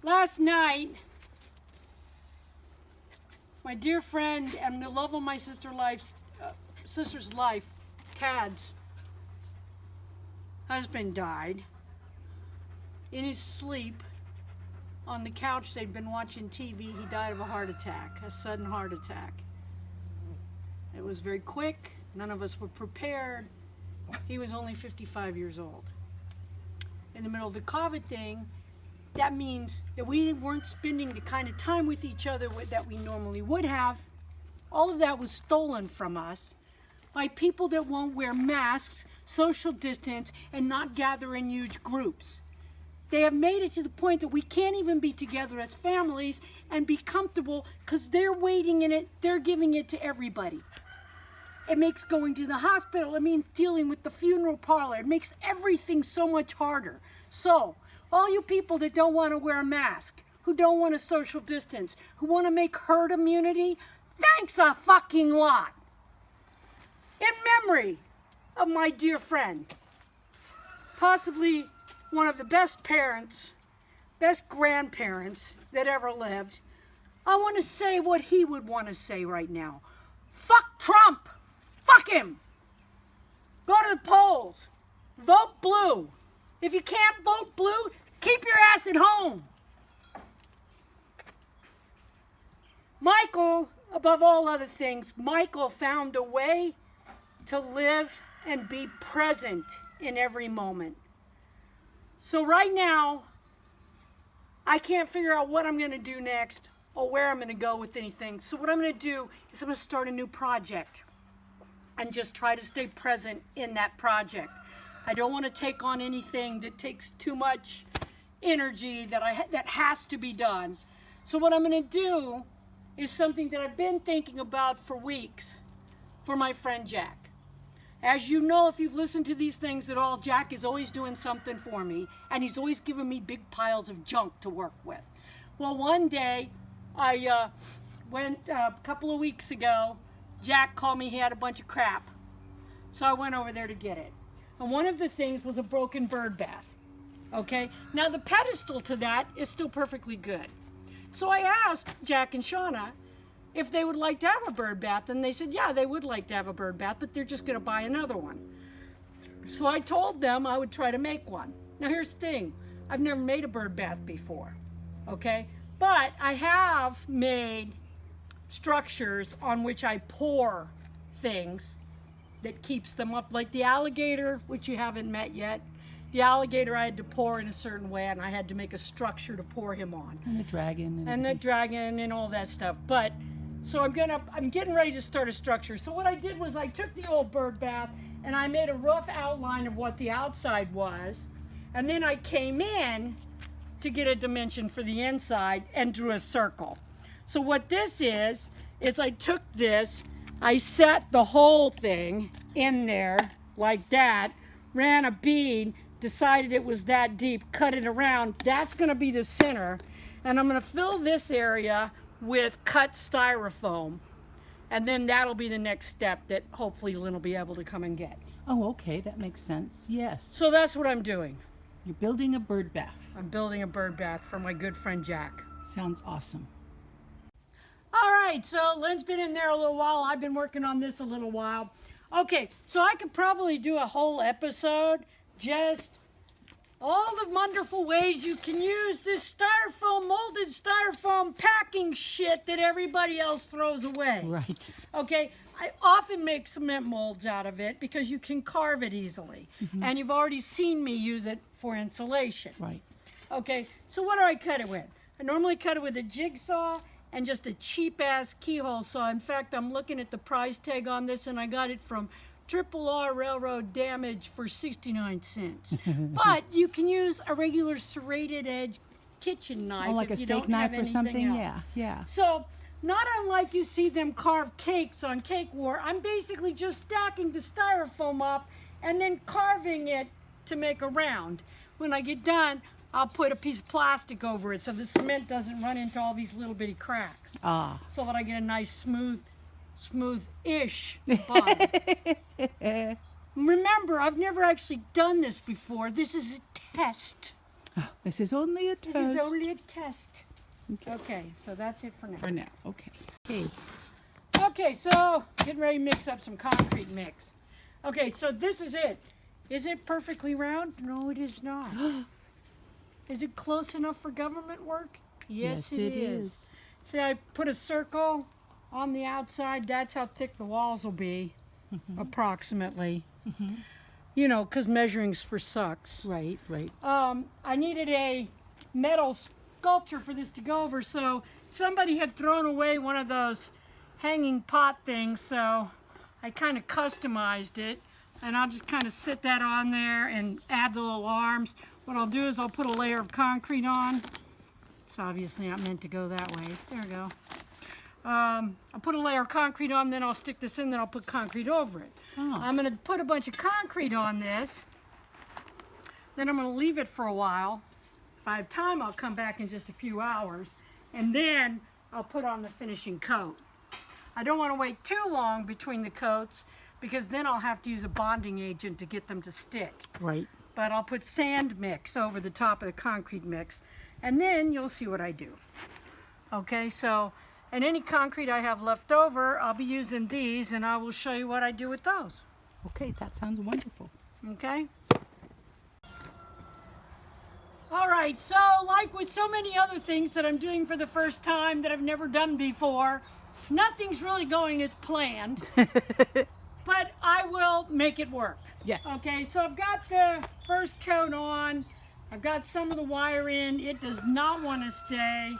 Last night, my dear friend and the love of my sister's life, Tad's husband died in his sleep on the couch. They'd been watching TV. He died of a heart attack, a sudden heart attack. It was very quick. None of us were prepared. He was only 55 years old. In the middle of the COVID thing, that means that we weren't spending the kind of time with each other that we normally would have. All of that was stolen from us by people that won't wear masks, social distance, and not gather in huge groups. They have made it to the point that we can't even be together as families and be comfortable because they're waiting in it, they're giving it to everybody. It makes going to the hospital, it means dealing with the funeral parlor, it makes everything so much harder. So, all you people that don't want to wear a mask, who don't want to social distance, who want to make herd immunity, thanks a fucking lot. In memory of my dear friend, possibly one of the best parents, best grandparents that ever lived, I want to say what he would want to say right now. Fuck Trump! Fuck him! Go to the polls. Vote blue. If you can't vote blue, keep your ass at home. Michael, above all other things, Michael found a way to live and be present in every moment. So right now, I can't figure out what I'm going to do next or where I'm going to go with anything. So what I'm going to do is I'm going to start a new project and just try to stay present in that project. I don't want to take on anything that takes too much energy that has to be done. So what I'm going to do is something that I've been thinking about for weeks for my friend Jack. As you know, if you've listened to these things at all, Jack is always doing something for me, and he's always giving me big piles of junk to work with. Well, one day, I went a couple of weeks ago, Jack called me, he had a bunch of crap. So I went over there to get it. And one of the things was a broken bird bath. Okay? Now the pedestal to that is still perfectly good. So I asked Jack and Shauna if they would like to have a bird bath, and they said, yeah, they would like to have a bird bath, but they're just going to buy another one. So I told them I would try to make one. Now here's the thing, I've never made a bird bath before, okay? But I have made structures on which I pour things that keeps them up, like the alligator, which you haven't met yet. The alligator I had to pour in a certain way, and I had to make a structure to pour him on. And the dragon. And the dragon and all that stuff. But, so I'm getting ready to start a structure. So what I did was I took the old bird bath and I made a rough outline of what the outside was. And then I came in to get a dimension for the inside and drew a circle. So what this is I took this, I set the whole thing in there like that, ran a bead, decided it was that deep, cut it around. That's going to be the center, and I'm going to fill this area with cut styrofoam, and then that'll be the next step that hopefully Lynn will be able to come and get. Oh, okay, that makes sense. Yes. So that's what I'm doing. You're building a bird bath. I'm building a bird bath for my good friend Jack. Sounds awesome. All right, so Lynn's been in there a little while. I've been working on this a little while. Okay, so I could probably do a whole episode just all the wonderful ways you can use this styrofoam, molded styrofoam packing shit that everybody else throws away. Right. Okay, I often make cement molds out of it because you can carve it easily. Mm-hmm. And you've already seen me use it for insulation. Right. Okay, so what do I cut it with? I normally cut it with a jigsaw and just a cheap-ass keyhole saw. In fact, I'm looking at the price tag on this, and I got it from R Railroad Damage for 69 cents. But you can use a regular serrated edge kitchen knife. Oh, like a steak knife or something? Else. Yeah. So, not unlike you see them carve cakes on Cake War, I'm basically just stacking the styrofoam up and then carving it to make a round. When I get done, I'll put a piece of plastic over it so the cement doesn't run into all these little bitty cracks. Ah. So that I get a nice smooth-ish bottom. Remember, I've never actually done this before. This is a test. This is only a test. This is only a test. Okay. Okay, so that's it for now. For now, okay. Okay. Okay, so getting ready to mix up some concrete mix. Okay, so this is it. Is it perfectly round? No, it is not. Is it close enough for government work? Yes, it is. See, I put a circle on the outside. That's how thick the walls will be, approximately. You know, because measuring's for sucks. Right, right. I needed a metal sculpture for this to go over, so somebody had thrown away one of those hanging pot things, so I kind of customized it, and I'll just kind of sit that on there and add the little arms. What I'll do is I'll put a layer of concrete on. It's obviously not meant to go that way. There we go. I'll put a layer of concrete on, then I'll stick this in, then I'll put concrete over it. Oh. I'm going to put a bunch of concrete on this, then I'm going to leave it for a while. If I have time, I'll come back in just a few hours, and then I'll put on the finishing coat. I don't want to wait too long between the coats, because then I'll have to use a bonding agent to get them to stick. Right. But I'll put sand mix over the top of the concrete mix, and then you'll see what I do. Okay, so, and any concrete I have left over, I'll be using these, and I will show you what I do with those. Okay, that sounds wonderful. Okay? All right, so like with so many other things that I'm doing for the first time that I've never done before, nothing's really going as planned, but I will make it work. Yes. Okay, so I've got the first coat on. I've got some of the wire in. It does not want to stay.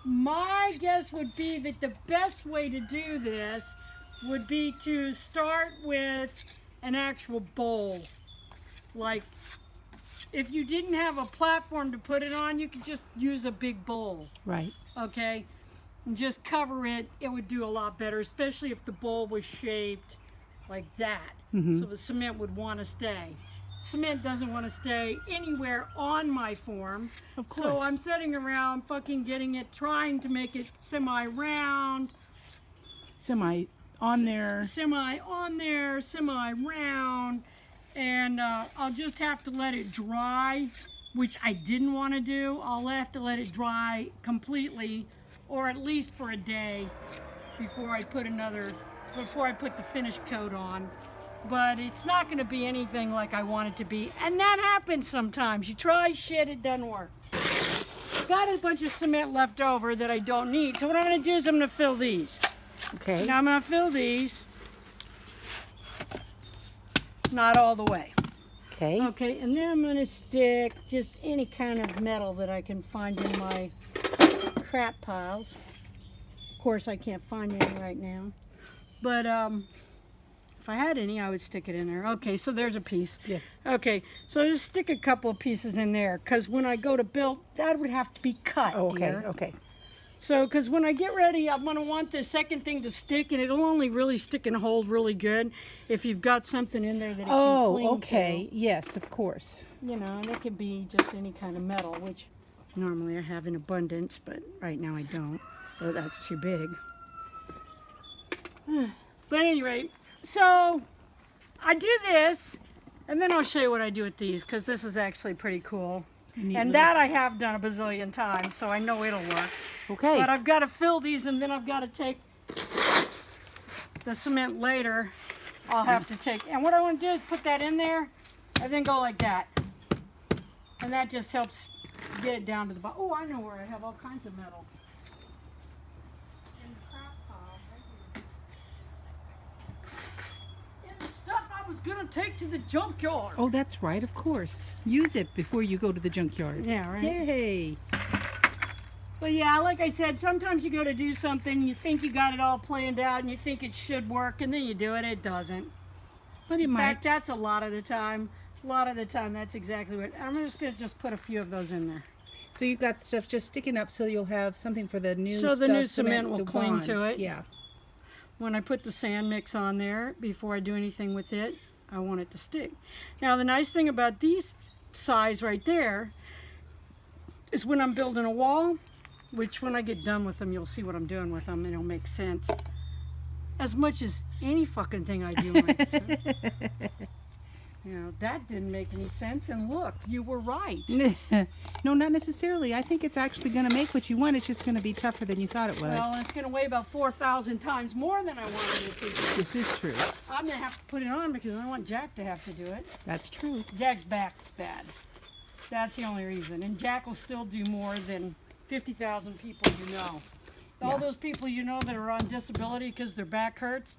My guess would be that the best way to do this would be to start with an actual bowl. Like, if you didn't have a platform to put it on, you could just use a big bowl. Right. Okay? And just cover it. It would do a lot better, especially if the bowl was shaped like that. So the cement would want to stay. Cement doesn't want to stay anywhere on my form. Of course. So I'm sitting around fucking getting it, trying to make it semi-round. Semi on there. Semi-on there, semi-round. And I'll just have to let it dry, which I didn't want to do. I'll have to let it dry completely, or at least for a day, before I put the finished coat on. But it's not going to be anything like I want it to be. And that happens sometimes. You try shit, it doesn't work. Got a bunch of cement left over that I don't need. So what I'm going to do is I'm going to fill these. Okay. Now I'm going to fill these. Not all the way. Okay. Okay, and then I'm going to stick just any kind of metal that I can find in my crap piles. Of course, I can't find any right now. But if I had any, I would stick it in there. Okay, so there's a piece. Yes. Okay, so just stick a couple of pieces in there, because when I go to build, that would have to be cut, Oh, okay. dear. Okay. So, because when I get ready, I'm going to want the second thing to stick, and it'll only really stick and hold really good if you've got something in there that it can cling okay. Yes, of course. to. You know, and it could be just any kind of metal, which normally I have in abundance, but right now I don't, so that's too big. But at any rate, so I do this, and then I'll show you what I do with these, because this is actually pretty cool. And that I have done a bazillion times, so I know it'll work. Okay. But I've got to fill these, and then I've got to take the cement later. I'll have to take, and what I want to do is put that in there, and then go like that. And that just helps get it down to the bottom. Oh, I know where I have all kinds of metal. In the crap pile, right here. In the stuff I was going to take to the junkyard. Oh, that's right, of course. Use it before you go to the junkyard. Yeah, right. Yay. But yeah, like I said, sometimes you go to do something, you think you got it all planned out, and you think it should work, and then you do it, it doesn't. But it In might. fact, that's a lot of the time. A lot of the time, that's exactly what. I'm just going to just put a few of those in there. So you've got stuff just sticking up so you'll have something for the new So stuff. the new cement will cling bond. to it. Yeah. When I put the sand mix on there, before I do anything with it, I want it to stick. Now, the nice thing about these sides right there is when I'm building a wall, which when I get done with them, you'll see what I'm doing with them, and it'll make sense. As much as any fucking thing I do makes sense. You know, that didn't make any sense, and look, you were right. No, not necessarily. I think it's actually going to make what you want. It's just going to be tougher than you thought it was. Well, it's going to weigh about 4,000 times more than I wanted it to do. This is true. I'm going to have to put it on because I don't want Jack to have to do it. That's true. Jack's back's bad. That's the only reason. And Jack will still do more than 50,000 people you know. All those people you know that are on disability because their back hurts,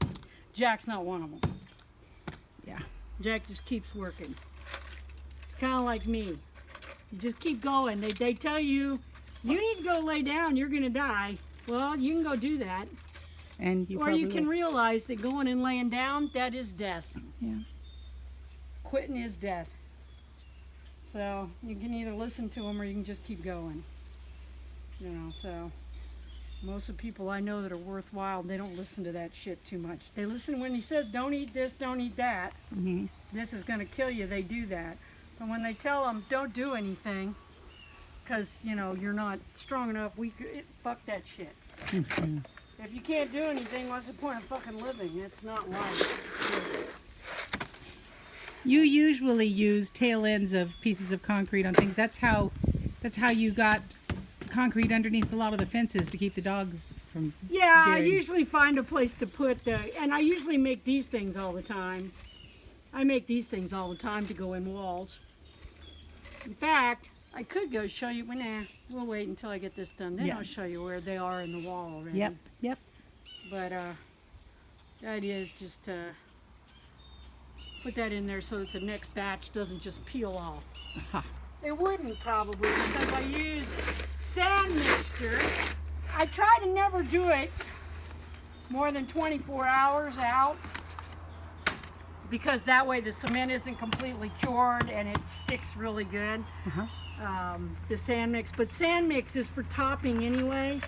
Jack's not one of them. Yeah. Jack just keeps working. It's kind of like me. You just keep going. They tell you, you need to go lay down, you're going to die. Well, you can go do that. And you or you can realize that going and laying down, that is death. Yeah. Quitting is death. So you can either listen to them or you can just keep going. You know, so most of the people I know that are worthwhile, they don't listen to that shit too much. They listen when he says, don't eat this, don't eat that. Mm-hmm. This is going to kill you, they do that. But when they tell them, don't do anything, because, you know, you're not strong enough, fuck that shit. Mm-hmm. If you can't do anything, what's the point of fucking living? It's not life. You usually use tail ends of pieces of concrete on things. That's how you got concrete underneath a lot of the fences to keep the dogs from. Yeah, I getting... usually find a place to put and I usually make these things all the time. I make these things all the time to go in walls. In fact, I could go show you, but nah, we'll wait until I get this done. Then I'll show you where they are in the wall already. Yep. But the idea is just to put that in there so that the next batch doesn't just peel off. Aha. It wouldn't probably because I use sand mixture. I try to never do it more than 24 hours out because that way the cement isn't completely cured and it sticks really good. The sand mix, but sand mix is for topping anyway,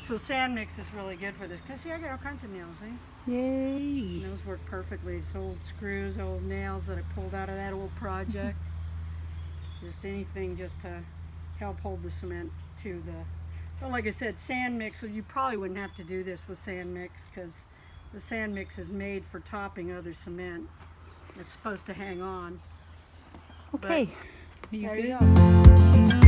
so sand mix is really good for this. Cause see, I got all kinds of nails, eh? Yay! And those work perfectly. It's old screws, old nails that I pulled out of that old project. Just anything just to help hold the cement to the. Well, like I said, sand mix. So you probably wouldn't have to do this with sand mix because the sand mix is made for topping other cement. It's supposed to hang on. Okay. There you go.